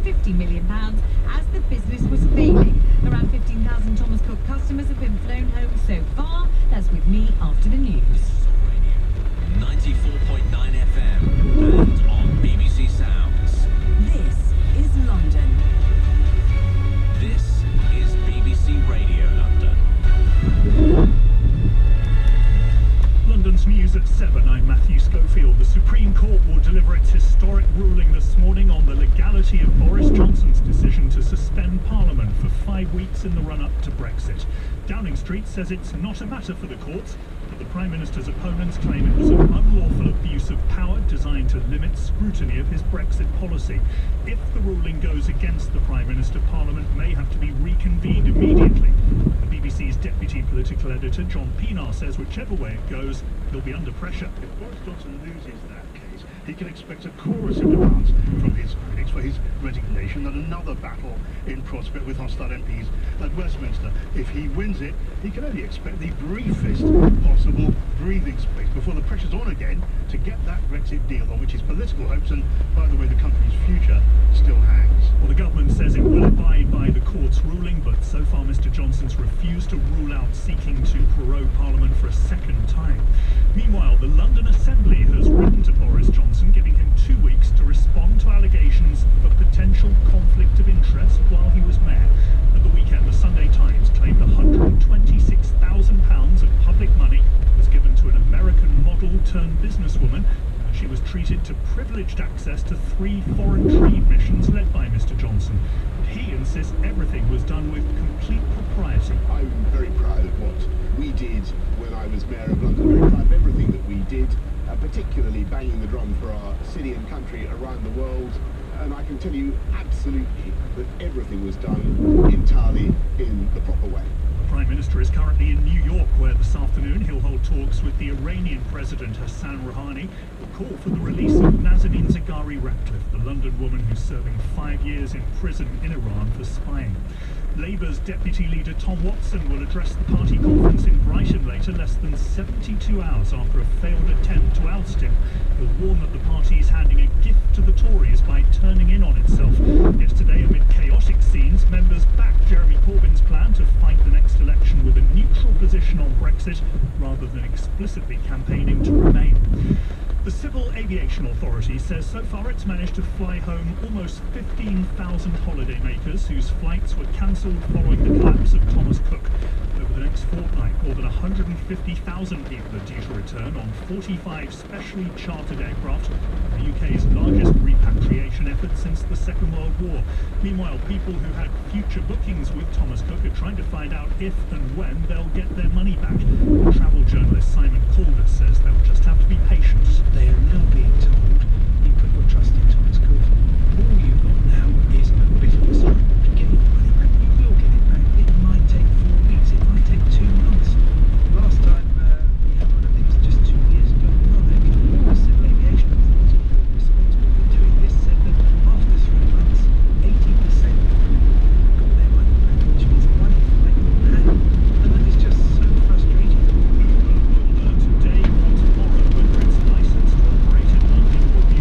£50 million as the business was failing. Around 15,000 Thomas Cook customers have been flown home so far. That's with me after the news. 94.9 FM and on BBC Sounds. This is London. This is BBC Radio London. London's news at 7. I'm Matthew Schofield. The Supreme Court will deliver its historic ruling this morning on the legality of Boris Johnson's decision to suspend Parliament for 5 weeks in the run-up to Brexit. Downing Street says it's not a matter for the courts, but the Prime Minister's opponents claim it was an unlawful abuse of power designed to limit scrutiny of his Brexit policy. If the ruling goes against the Prime Minister, Parliament may have to be reconvened immediately. The BBC's deputy political editor, John Pienaar, says whichever way it goes, he'll be under pressure. If Boris Johnson loses that case, he can expect a chorus of demands from his critics for his resignation and another battle in prospect with hostile MPs at Westminster. If he wins it, he can only expect the briefest possible breathing space before the pressure's on again to get that Brexit deal on which his political hopes and, by the way, the country's future still hangs. Well, the government says it will abide by the court's ruling, but so far Mr Johnson's refused to rule out seeking to prorogue Parliament for a second time. Meanwhile, the London Assembly has written to Boris Johnson, giving him 2 weeks to respond to allegations of a potential conflict of interest while he was mayor. At the weekend, the Sunday Times claimed £126,000 of public money was given to an American model-turned-businesswoman. She was treated to privileged access to 3 foreign trade missions led by Mr Johnson. But he insists everything was done with complete propriety. I'm very proud of what we did when I was Mayor of London, very proud of everything that we did, particularly banging the drum for our city and country around the world. And I can tell you absolutely that everything was done entirely in the proper way. The Prime Minister is currently in New York, where this afternoon he'll hold talks with the Iranian President Hassan Rouhani. Will call for the release of Nazanin Zaghari-Ratcliffe, the London woman who's serving 5 years in prison in Iran for spying. Labour's Deputy Leader Tom Watson will address the party conference in Brighton later, less than 72 hours after a failed attempt to oust him. He'll warn that the party is handing a gift to the Tories by turning in on itself. Yesterday, amid chaotic scenes, members backed Jeremy Corbyn's plan to fight the next election with a neutral position on Brexit, rather than explicitly campaigning to remain. The Civil Aviation Authority says so far it's managed to fly home almost 15,000 holidaymakers whose flights were cancelled following the collapse of Thomas Cook. Over the next fortnight, more than 150,000 people are due to return on 45 specially chartered aircraft, the UK's largest repatriation effort since the Second World War. Meanwhile, people who had future bookings with Thomas Cook are trying to find out if and when they'll get their money back. Travel journalist Simon Calder says they'll just have to be patient. They are now being told, you put your trust in Thomas Cook. All you've got now is a bit of a struggle to get your money back. You will get it back. It might take 4 weeks, it might take 2 months. Last time we had one of these just 2 years ago. The Civil Aviation Authority, responsible for doing this, said that after 3 months, 80% got their money back, which means money went back. And that is just so frustrating. Today or tomorrow whether it's licensed to operate in London would be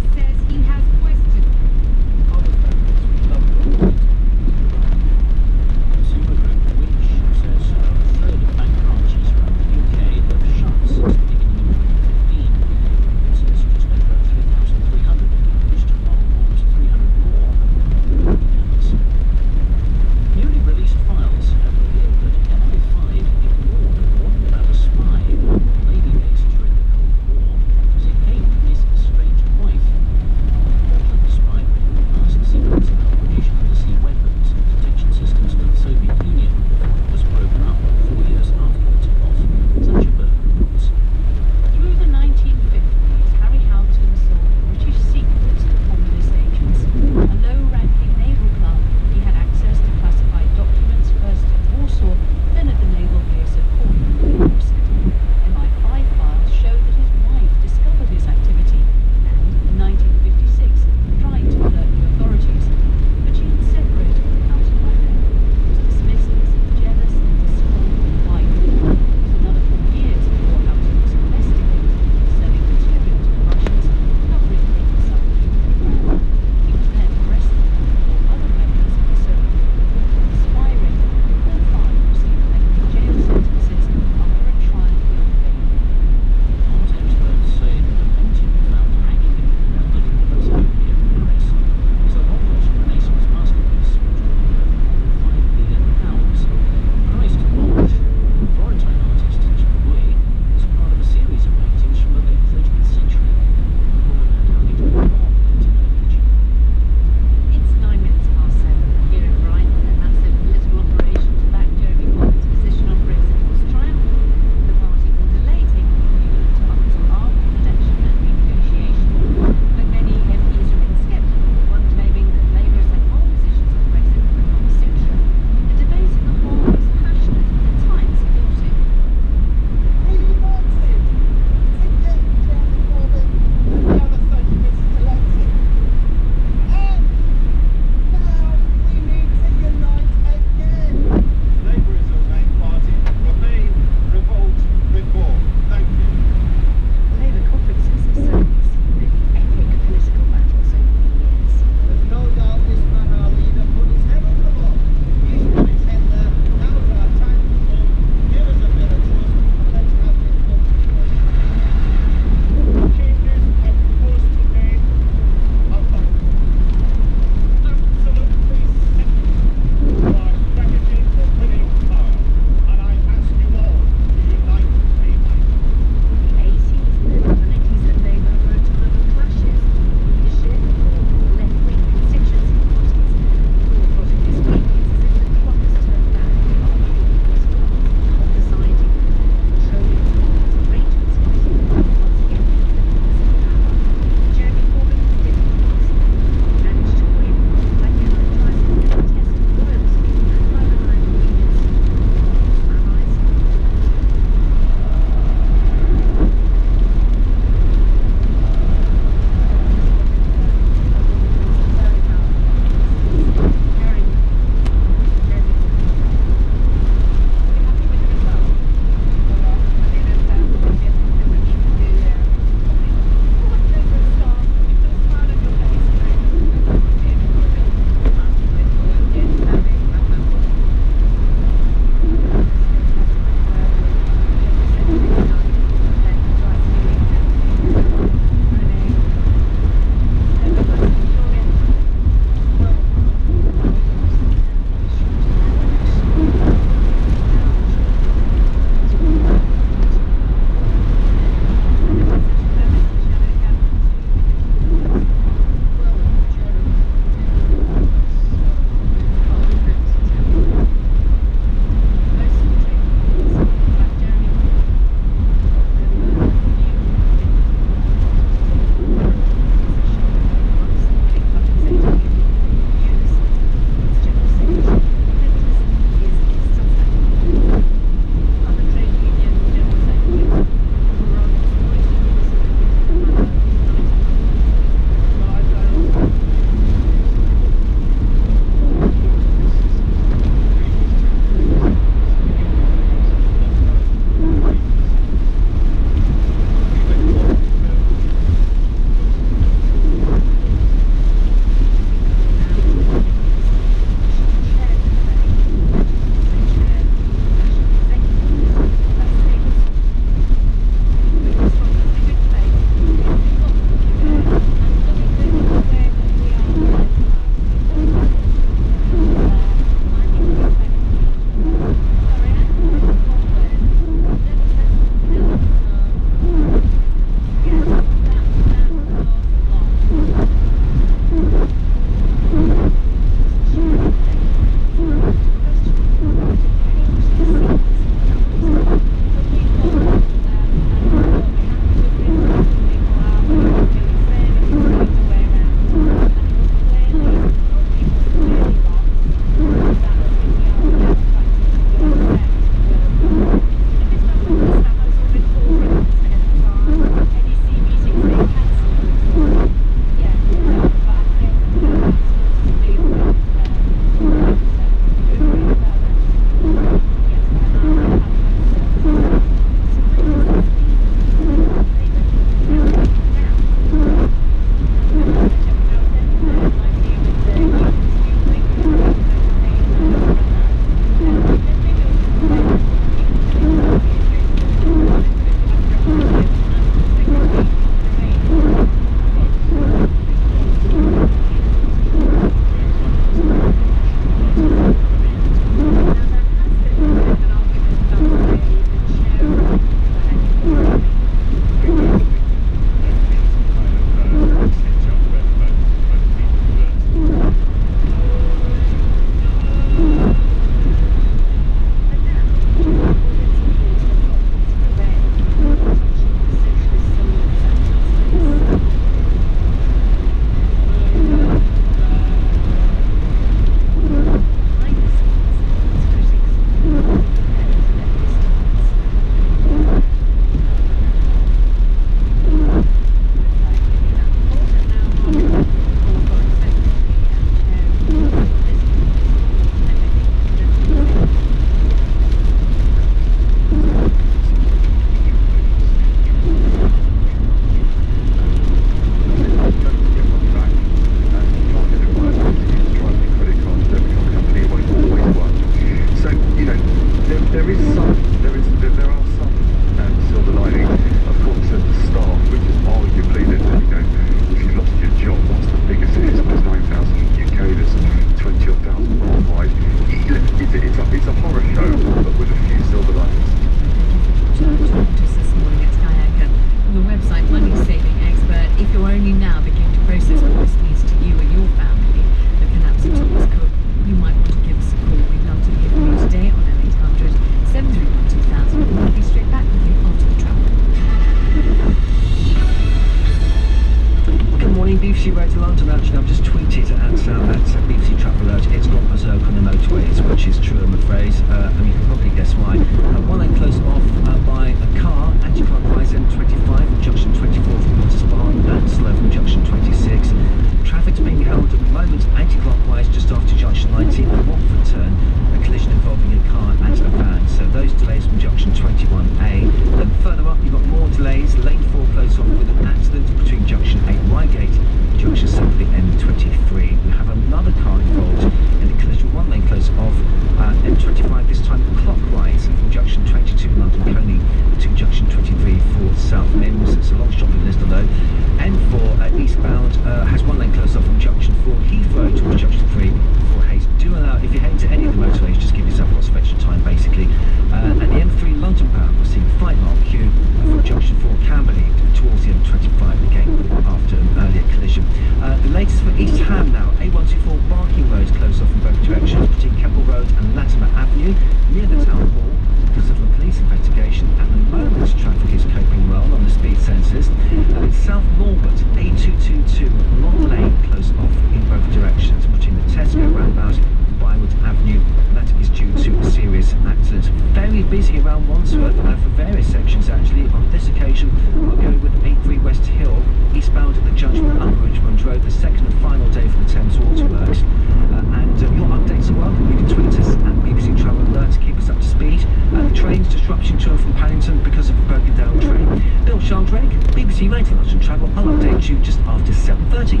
due just after 7:30.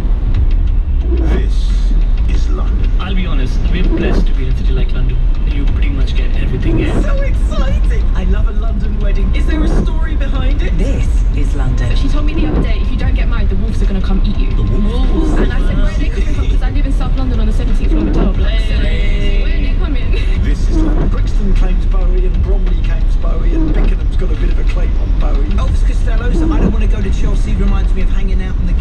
This is London. I'll be honest, we're blessed to be in a city like London. You pretty much get everything here. So exciting! I love a London wedding. Is there a story behind it? This is London. She told me the other day, if you don't get married, the wolves are going to come eat you. The wolves? And I said, where are they coming from? Because I live in South London on the 17th floor of a tower block. So where are they coming? This is London. Brixton claims Bowie and Bromley claims Bowie and Beckenham's got a bit of a claim on Bowie. Elvis Costello, so I don't want to go to Chelsea, reminds me of hanging out in the